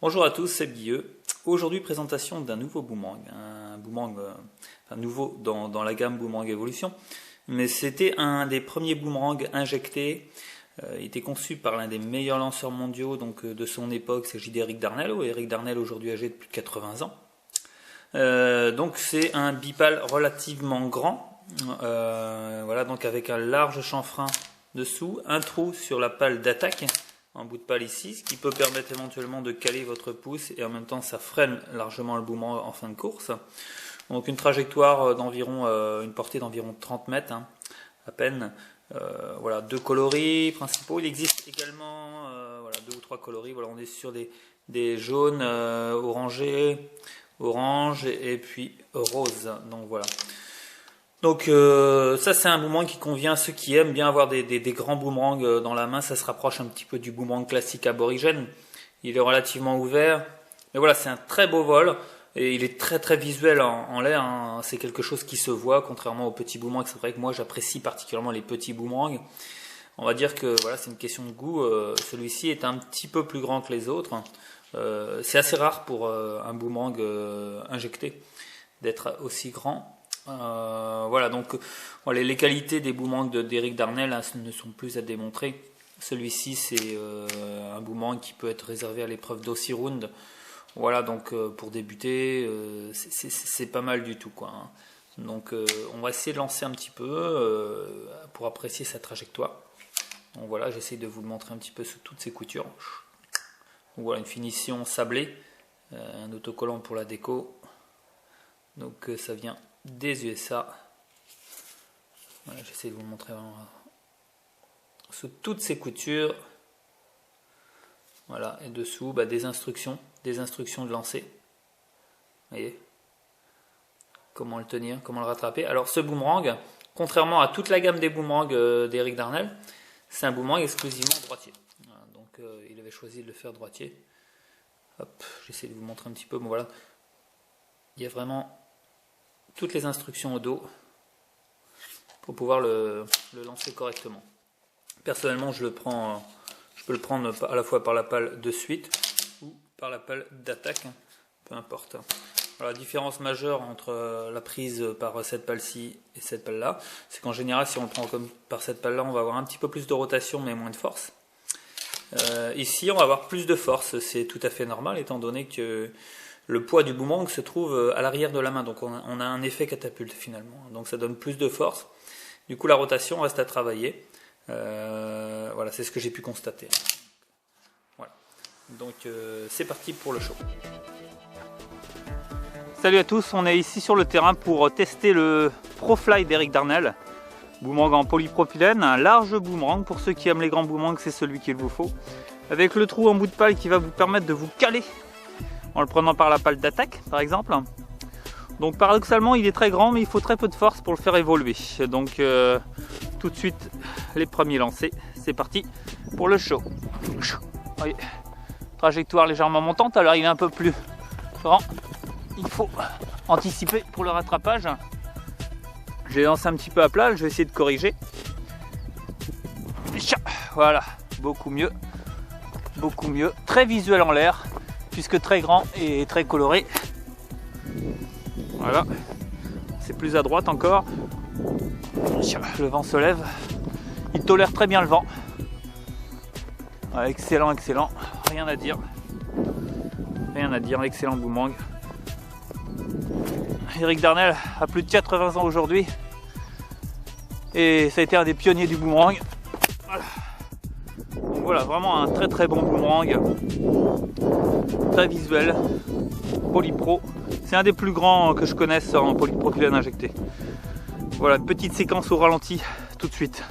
Bonjour à tous, c'est Guilleux. Aujourd'hui, présentation d'un nouveau boomerang. Un boomerang nouveau dans la gamme Boomerang Evolution. Mais c'était un des premiers boomerangs injectés. Il était conçu par l'un des meilleurs lanceurs mondiaux de son époque, c'est Eric Darnell. Eric Darnell, aujourd'hui âgé de plus de 80 ans. Donc c'est un bipale relativement grand. Voilà, donc avec un large chanfrein dessous, un trou sur la pale d'attaque. En bout de pale ici, ce qui peut permettre éventuellement de caler votre pouce et en même temps ça freine largement le boomerang en fin de course. Donc une trajectoire d'environ, une portée d'environ 30 mètres à peine. Voilà, deux coloris principaux. Il existe également voilà, deux ou trois coloris. Voilà, on est sur des jaunes, orangés, orange et puis rose. Donc voilà. Donc ça c'est un boomerang qui convient à ceux qui aiment bien avoir des grands boomerangs dans la main. Ça se rapproche un petit peu du boomerang classique aborigène. Il est relativement ouvert. Mais voilà, c'est un très beau vol. Et il est très très visuel en l'air. Hein. C'est quelque chose qui se voit, contrairement aux petits boomerangs. C'est vrai que moi j'apprécie particulièrement les petits boomerangs. On va dire que voilà, c'est une question de goût. Celui-ci est un petit peu plus grand que les autres. C'est assez rare pour un boomerang injecté d'être aussi grand. Voilà, donc les qualités des boomerangs d'Eric Darnell ne sont plus à démontrer. Celui-ci c'est un boomerang qui peut être réservé à l'épreuve d'Aussie Round. Voilà, donc pour débuter c'est pas mal du tout quoi. Hein. Donc on va essayer de lancer un petit peu pour apprécier sa trajectoire. Donc voilà, j'essaie de vous le montrer un petit peu sous toutes ses coutures. Donc voilà, une finition sablée, un autocollant pour la déco. Donc ça vient des USA. Voilà, j'essaie de vous le montrer vraiment sous toutes ces coutures. Voilà, et dessous des instructions de lancer. Vous voyez comment le tenir, comment le rattraper. Alors ce boomerang, contrairement à toute la gamme des boomerangs d'Eric Darnell, c'est un boomerang exclusivement droitier. Voilà, donc il avait choisi de le faire droitier. Hop, j'essaie de vous montrer un petit peu. Bon voilà, il y a vraiment toutes les instructions au dos pour pouvoir le lancer correctement. Personnellement, je peux le prendre à la fois par la pale de suite ou par la pale d'attaque, peu importe. Alors, la différence majeure entre la prise par cette pale-ci et cette pale-là, c'est qu'en général, si on le prend comme par cette pale-là, on va avoir un petit peu plus de rotation mais moins de force. Ici, on va avoir plus de force, c'est tout à fait normal étant donné que le poids du boomerang se trouve à l'arrière de la main, donc on a un effet catapulte finalement, donc ça donne plus de force. Du coup la rotation reste à travailler, voilà, c'est ce que j'ai pu constater. Voilà. Donc c'est parti pour le show. Salut à tous, on est ici sur le terrain pour tester le ProFly d'Eric Darnell, boomerang en polypropylène, un large boomerang, pour ceux qui aiment les grands boomerangs c'est celui qu'il vous faut, avec le trou en bout de pale qui va vous permettre de vous caler en le prenant par la pale d'attaque par exemple. Donc paradoxalement il est très grand mais il faut très peu de force pour le faire évoluer. Donc tout de suite les premiers lancés, c'est parti pour le show. Oui. Trajectoire légèrement montante, alors il est un peu plus grand, il faut anticiper pour le rattrapage. Je vais lancer un petit peu à plat, je vais essayer de corriger. Voilà, beaucoup mieux, très visuel en l'air puisque très grand et très coloré. Voilà, c'est plus à droite encore. Le vent se lève, il tolère très bien le vent. Ouais, excellent, rien à dire, excellent boomerang. Eric Darnell a plus de 80 ans aujourd'hui et ça a été un des pionniers du boomerang. Voilà. Donc voilà, vraiment un très très bon boomerang, très visuel, polypro. C'est un des plus grands que je connaisse en polypropylène injecté. Voilà, petite séquence au ralenti tout de suite.